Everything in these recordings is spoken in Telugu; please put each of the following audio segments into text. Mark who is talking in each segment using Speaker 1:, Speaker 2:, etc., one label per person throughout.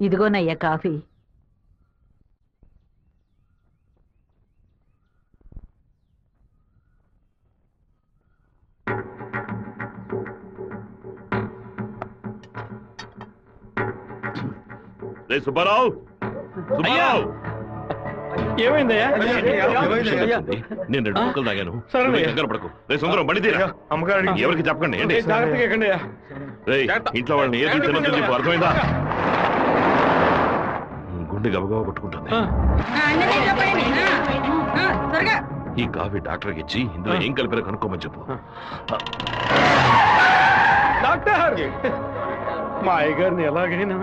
Speaker 1: ఇదిగోనయ్యా కాఫీ.
Speaker 2: సుబ్బారావు,
Speaker 3: ఏమైందయ్యా?
Speaker 2: నేను 2 ముక్కలు తాగాను. దగ్గర పడకు. రే సుందరం, బండి తీరా. ఎవరికి చెప్పకండి. ఇంట్లో వాళ్ళని ఏది తినొద్దు చెప్పు, అర్థమైందా? గుండె గబగబా కొట్టుకుంటుంది. ఈ కాఫీ డాక్టర్కి ఇచ్చి ఇందులో ఏం కలిపారో కనుక్కోమని చెప్పు.
Speaker 3: డాక్టర్, మా అయ్యగారిని ఎలాగైనా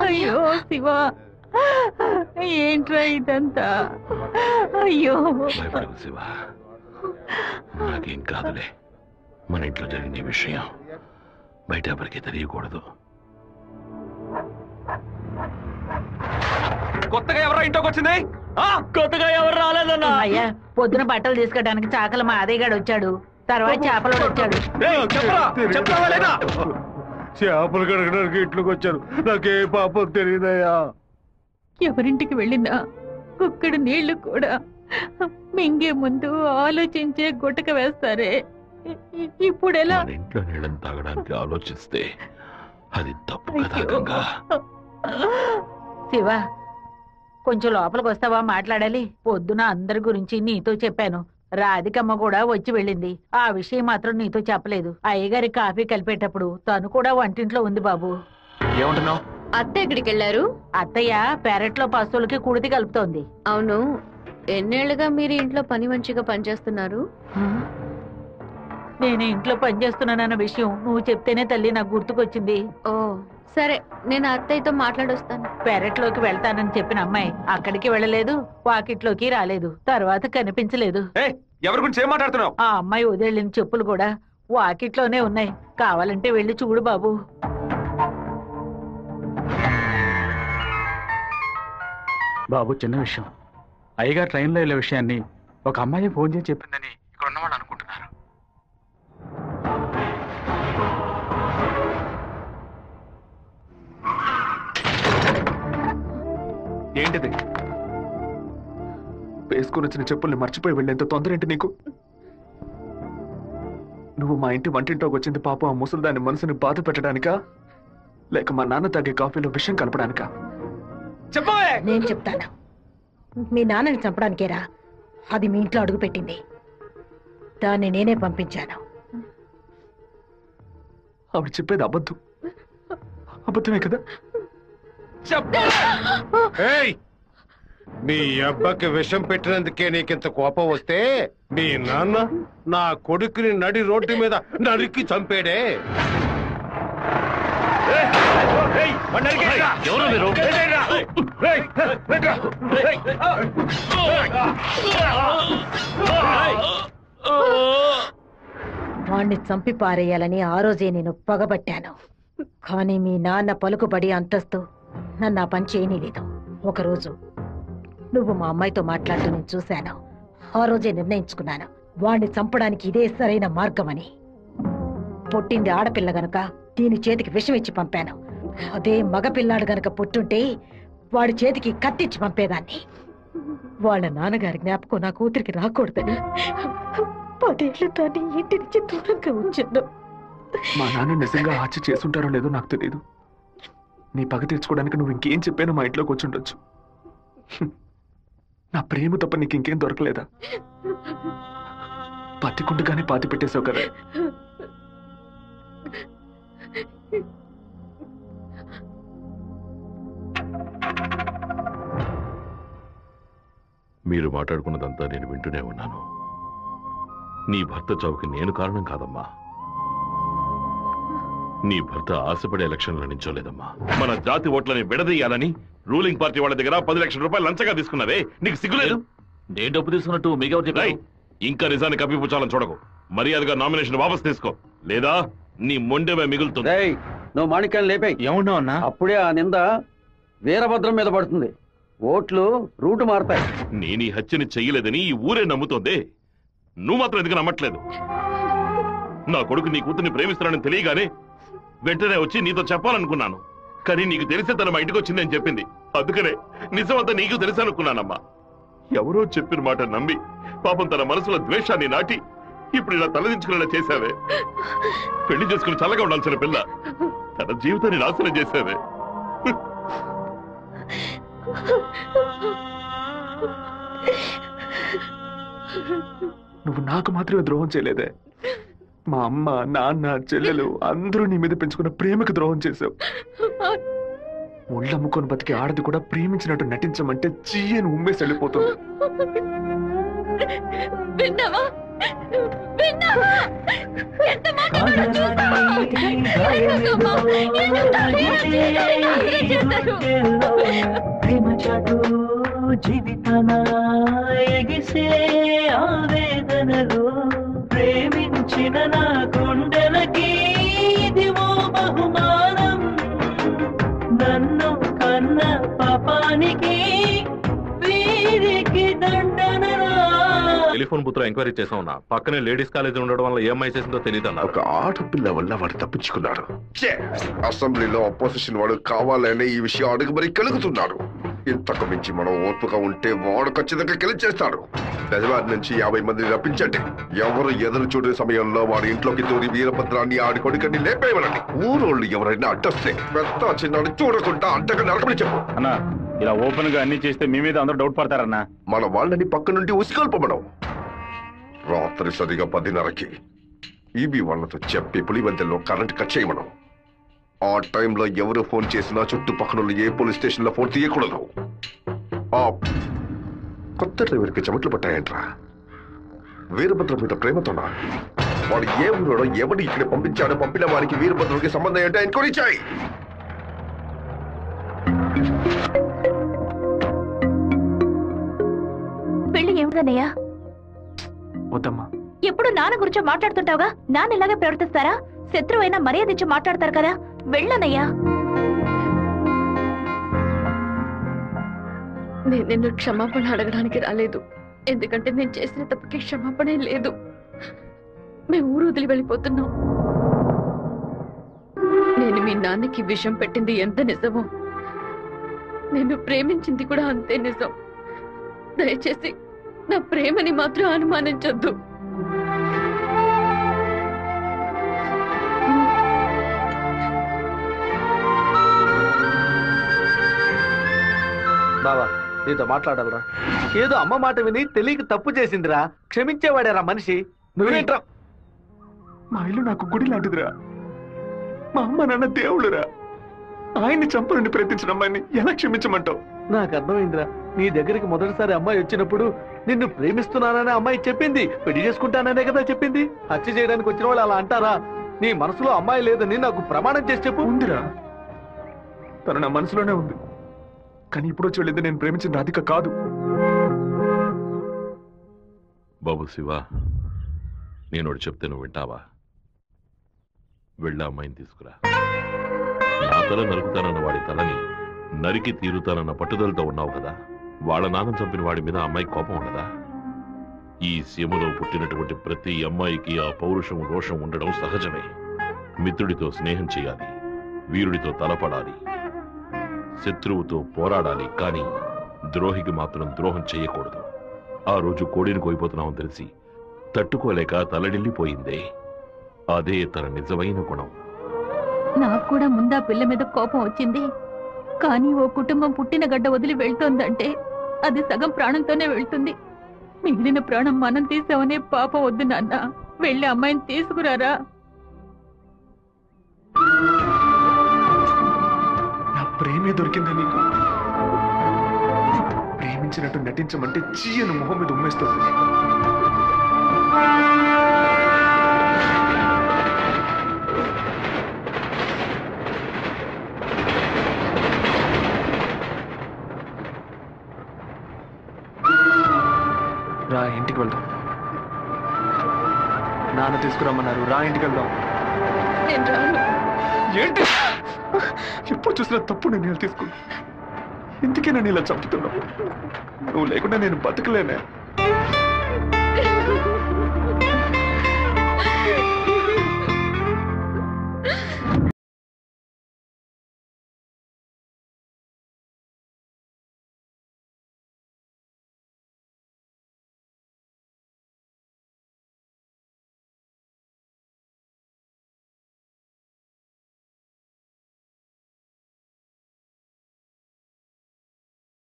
Speaker 1: అయ్యో శివ, ఏంట్రా ఇదంతా? అయ్యో
Speaker 2: భయపడకు శివ, నాకేం కాదులే. మన ఇంట్లో జరిగిన విషయం బయట ఎవరికి తెలియకూడదు.
Speaker 4: కొత్తగా ఎవరో ఇంట్లోకి వచ్చింది?
Speaker 3: కొత్తగా ఎవరు రాలేదన్నా.
Speaker 1: అయ్యా, పొద్దున బట్టలు తీసుకోవడానికి చాకల మా అదయ్యగాడు వచ్చాడు. తర్వాత చేపలు వచ్చాడు.
Speaker 3: చేపలు కడగడానికి ఇంట్లోకి వచ్చారు. నాకే పాపం తెలియదయ్యా.
Speaker 1: ఎవరింటికి వెళ్ళినా కుక్కడు నీళ్లు కూడా మింగే ముందు ఆలోచించే గుట్టక వేస్తారే. ఇప్పుడు ఎలా?
Speaker 2: ఇంట్లో నీళ్ళని తాగడానికి ఆలోచిస్తే అది తప్పు కదా గంగా.
Speaker 1: శివ, కొంచెం లోపలికి వస్తావా? మాట్లాడాలి. పొద్దున అందరి గురించి నీతో చెప్పాను. రాధికమ్మ కూడా వచ్చి వెళ్ళింది. ఆ విషయం మాత్రం నీతో చెప్పలేదు. అయ్యగారి కాఫీ కలిపేటప్పుడు తను కూడా వంటింట్లో ఉంది బాబు.
Speaker 4: ఏమంటున్నావు?
Speaker 5: అత్త ఎక్కడికి వెళ్ళారు?
Speaker 1: అత్తయ్య పెరట్లో పశువులకి కుడితి కలుపుతోంది.
Speaker 5: అవును, ఎన్నేళ్లుగా మీరు ఇంట్లో పని మంచిగా పనిచేస్తున్నారు?
Speaker 1: నేను ఇంట్లో పనిచేస్తున్నానన్న విషయం నువ్వు చెప్తేనే తల్లి నాకు గుర్తుకొచ్చింది.
Speaker 5: ఓ సరే, నేను అత్తయ్యతో మాట్లాడొస్తాను.
Speaker 1: పెరట్లోకి వెళ్తానని చెప్పిన అమ్మాయి అక్కడికి వెళ్ళలేదు, వాకిట్లోకి రాలేదు, తర్వాత కనిపించలేదు.
Speaker 4: ఎవరి గురించి ఏం మాట్లాడుతున్నావు?
Speaker 1: ఆ అమ్మాయి వదిలిన చెప్పులు కూడా వాకిట్లోనే ఉన్నాయి. కావాలంటే వెళ్ళి చూడు బాబు.
Speaker 6: బాబు, చిన్న విషయం. అయ్యగారు ట్రైన్లో వెళ్ళే విషయాన్ని ఒక అమ్మాయి ఫోన్ చేసి చెప్పిందని ఇక్కడ ఉన్నవాళ్ళు అనుకుంటున్నారు.
Speaker 4: ఏంటిది? వేసుకుని వచ్చిన చెప్పుల్ని మర్చిపోయి వెళ్ళేంత తొందర ఏంటి నీకు? నువ్వు మా ఇంటి వంటింట్లోకి వచ్చింది పాపం ఆ ముసలిదాని మనసుని బాధ పెట్టడానికా, లేక మా నాన్న తాగే కాఫీలో విషయం కలపడానికా? చెప్పవే.
Speaker 7: నేను చెప్తాను. మీ నాన్నని చంపడానికేరా అది మీ ఇంట్లో అడుగు పెట్టింది. దాన్ని నేనే పంపించాను.
Speaker 4: ఆవిడ చెప్పేది అబద్ధం. అబద్ధమే కదా?
Speaker 3: మీ అబ్బకి విషం పెట్టినందుకే నీకింత కోపం వస్తే మీ నాన్న నా కొడుకుని నడి రోడ్డు మీద నరికి చంపాడే.
Speaker 7: వాణ్ణి చంపి పారేయాలని ఆ రోజే నేను పగబట్టాను. కానీ మీ నాన్న పలుకుబడి అంతస్తు నన్ను ఆ పని చేయనీలేదు. ఒకరోజు నువ్వు మా అమ్మాయితో మాట్లాడుతూ నేను చూశాను. ఆ రోజే నిర్ణయించుకున్నాను, వాణ్ణి చంపడానికి ఇదే సరైన మార్గమని. పుట్టింది ఆడపిల్ల గనక దీని చేతికి విషం ఇచ్చి పంపాను. అదే మగపిల్లాడు గనక పుట్టుంటే వాడి చేతికి కత్తిచ్చి పంపేదాన్ని. వాళ్ళ నాన్నగారి జ్ఞాపకం నా కూతురికి రాకూడదని 10 ఏళ్ళు దాన్ని ఇంటి నుంచి దూరంగా ఉంచాను.
Speaker 4: మా నాన్న నిజంగా హత్య చేసుంటారో లేదో నాకు తెలియదు. నీ పగ తీర్చుకోవడానికి నువ్వు ఇంకేం చెప్పానో మా ఇంట్లోకి వచ్చి ఉండొచ్చు. నా ప్రేమ తప్ప నీకు ఇంకేం దొరకలేదా? పత్తికుండగానే పాతి పెట్టేశావు కదా.
Speaker 2: మీరు మాట్లాడుకున్నదంతా నేను వింటూనే ఉన్నాను. నీ భర్త చావుకి నేను కారణం కాదమ్మా. నీ భర్త ఆశపడే ఎలక్షన్లో నించోలేదమ్మా. మన జాతి ఓట్లని విడదీయాలని రూలింగ్ పార్టీ వాళ్ళ దగ్గర 10 లక్షల రూపాయలు లంచంగా తీసుకున్నావే, నీకు సిగ్గులేదు?
Speaker 8: నేను డబ్బు తీసుకున్నట్టు మీకెవరు చెప్పారు?
Speaker 2: ఇంకా నిజాన్ని కప్పిపుచ్చాలని చూడకు. మర్యాదగా నామినేషన్ వాపస్ తీసుకో, లేదా నీ మొండెమే మిగులుతుంది.
Speaker 9: నువ్వు మాణిక్యాన్ని లేపే.
Speaker 6: ఏమన్నావు అన్నా?
Speaker 9: అప్పుడే ఆ నింద వీరభద్రం మీద పడుతుంది. ఓట్లు రూటు మారతాయి.
Speaker 2: నేను ఈ హత్యని చెయ్యలేదని ఈ ఊరే నమ్ముతోంది. నువ్వు మాత్రం ఎందుకు నమ్మట్లేదు? నా కొడుకు నీ కూతుర్ని ప్రేమిస్తున్నానని తెలియగానే వెంటనే వచ్చి నీతో చెప్పాలనుకున్నాను. కానీ నీకు తెలిసే తన మా ఇంటికి వచ్చిందని చెప్పింది. అందుకనే నిజమంతా నీకు తెలుసనుకున్నానమ్మా. ఎవరో చెప్పిన మాట నమ్మి పాపం తన మనసులో ద్వేషాన్ని నాటి ఇప్పుడు ఇలా తలదించుకునేలా చేశావే. పెళ్లి చేసుకుని చల్లగా ఉండాల్సిన పిల్ల తన జీవితాన్ని నాశనం చేశావే.
Speaker 4: నువ్వు నాకు మాత్రమే ద్రోహం చేయలేదే, మా అమ్మ, నాన్న, చెల్లెలు అందరూ నీ మీద పెంచుకున్న ప్రేమకు ద్రోహం చేశావు. ఒళ్ళమ్ముకొని బతికి ఆడది కూడా ప్రేమించినట్టు నటించమంటే చీయని ఉమ్మేసి వెళ్ళిపోతుంది.
Speaker 10: జీవితన ఎగిసే ఆవేదనలో ప్రేమించిన నా గుండెలకి ఇదివో బహుమానం. నన్ను కన్న పాపానికి వీరికి దండనరా.
Speaker 2: టెలిఫోన్ బూత్ లో ఎంక్వైరీ చేసా ఉన్నా. పక్కనే లేడీస్ కాలేజ్ ఉండడం వల్ల ఏం చేసిందో తెలియదు అన్న.
Speaker 11: ఒక ఆడపిల్ల వల్ల వాడు తప్పించుకున్నాడు. అసెంబ్లీలో అపోజిషన్ వాడు కావాలనే ఈ విషయం అడుగు మరి కలుగుతున్నాడు. ఇంతకు మించి మనం ఓర్పుగా ఉంటే వాడు ఖచ్చితంగా గెలిచేస్తాడు. పెదవారి నుంచి 50 మందిని రప్పించండి. ఎవరు ఎదురు చూడే సమయంలో వాడి ఇంట్లోకి దూరి వీరభద్రాన్ని ఆడి కొడుకని లేపేయమనండి. ఊరోళ్ళు ఎవరైనా అడ్డొస్తే పెద్ద చిన్నాడు చూడకుండా అడ్డగా నరకమని చెప్పు.
Speaker 6: అన్నా ఇలా ఓపెన్ గా అన్ని చేస్తే మీ మీద అందరూ డౌట్ పడతారన్నా.
Speaker 11: మన వాళ్ళని పక్క నుండి ఉసిగొల్పమడం. రాత్రి సరిగా 10:30కి ఈబీ వాళ్ళతో చెప్పి పులివెందుల్లో కరెంట్ కట్ చేయమనం. ఆ టైంలో ఎవరు ఫోన్ చేసినా చుట్టుపక్కల ఏ పోలీస్ స్టేషన్ లో ఫోన్ తీయకూడదు. ఆ కొత్త డ్రైవర్కి చెమట్లు పట్టాయంట్రా. వీరభద్ర మీద ప్రేమతోనా? వాడు ఏ ఊరోడో ఎవడు ఇక్కడ పంపించాడో పంపిన వారికి వీరభద్రుడికి సంబంధం ఏంటో ఎంక్వైరీ చేయి.
Speaker 12: పెళ్లి ఏమిటన్నయ్యా?
Speaker 4: వద్దమ్మా.
Speaker 12: ఎప్పుడు నాన్న గురించి మాట్లాడుతుంటావుగా. నాన్న ఇలాగే ప్రవర్తిస్తారా? శత్రువైనా మర్యాద ఇచ్చి మాట్లాడతారు కదా. వెళ్ళనయ్యా.
Speaker 5: నేను నిన్ను క్షమాపణ అడగడానికి రాలేదు. ఎందుకంటే నేను చేసిన తప్పుకి క్షమాపణ లేదు. మేము ఊరు వదిలి వెళ్ళిపోతున్నాం. నేను మీ నాన్నకి విషం పెట్టింది ఎంత నిజమో, నేను ప్రేమించింది కూడా అంతే నిజం. దయచేసి నా ప్రేమని మాత్రం అనుమానించొద్దు.
Speaker 9: బావా నీతో మాట్లాడాలరా. ఏదో అమ్మ మాట విని తెలియక తప్పు చేసిందిరా. క్షమించేవాడేరా మనిషి. నువ్వేంట్రా?
Speaker 4: మా ఇల్లు నాకు గుడి లాంటిదిరా. మా అమ్మ నాన్న దేవుళ్ళురా. ఆయన్ని చంపనుండి ప్రయత్నించిన అమ్మాయిని ఎలా క్షమించమంటావు?
Speaker 9: నాకు అర్థమైందిరా. నీ దగ్గరికి మొదటిసారి అమ్మాయి వచ్చినప్పుడు నిన్ను ప్రేమిస్తున్నాననే అమ్మాయి చెప్పింది. పెళ్లి చేసుకుంటాననే కదా చెప్పింది. హత్య చేయడానికి వచ్చిన వాళ్ళు అలా అంటారా? నీ మనసులో అమ్మాయి లేదని నాకు ప్రమాణం చేసి చెప్పు.
Speaker 4: ఉందిరా, తను నా మనసులోనే ఉంది. కానీ ఇప్పుడు వచ్చి వెళ్ళింది నేను ప్రేమించిన రాధిక కాదు.
Speaker 2: బాబు శివ, నేను ఒకటి చెప్తే నువ్వు వింటావా? వెళ్ళి అమ్మాయిని తీసుకురా. నా తల నరుకుతానన్న వాడి తలని నరికి తీరుతానన్న పట్టుదలతో ఉన్నావు కదా. వాళ్ళ నాన్న చంపిన వాడి మీద అమ్మాయి కోపం ఉండదా? ఈ సీమలో పుట్టినటువంటి ప్రతి అమ్మాయికి ఆ పౌరుషం, రోషం ఉండడం సహజమే. మిత్రుడితో స్నేహం చేయాలి, వీరుడితో తలపడాలి, శత్రువుతో పోరాడాలి. కానీ ద్రోహికి మాత్రం ద్రోహం చేయకూడదు. ఆ రోజు కోడిని కోయిపోతున్నామని తెలిసి తట్టుకోలేక తలడిల్లిపోయిందే, అదే తన నిజమైన గుణం.
Speaker 12: నాకు కూడా ముందా పిల్ల మీద కోపం వచ్చింది. కానీ ఓ కుటుంబం పుట్టిన గడ్డ వదిలి వెళ్తోందంటే అది సగం ప్రాణంతోనే వెళ్తుంది. మిగిలిన ప్రాణం మనం తీసామనే పాపం వద్దు నాన్న. వెళ్ళి అమ్మాయిని తీసుకురారా.
Speaker 4: నా ప్రేమే దొరికిందా నీకు? ప్రేమించినట్టు నటించమంటే చీయను మొహం మీద ఉమ్మేస్తుంది. రా, ఇంటికి వెళ్దాం. నాన్న తీసుకురమ్మన్నారు. రా, ఇంటికి వెళ్దాం.
Speaker 5: నేను రాను.
Speaker 4: ఏంటి ఎప్పుడు చూసినా తప్పు నిర్ణయాలు తీసుకుని ఇందుకే నన్ను ఇలా చంపుతున్నావు. నువ్వు లేకుండా నేను బతకలేనే.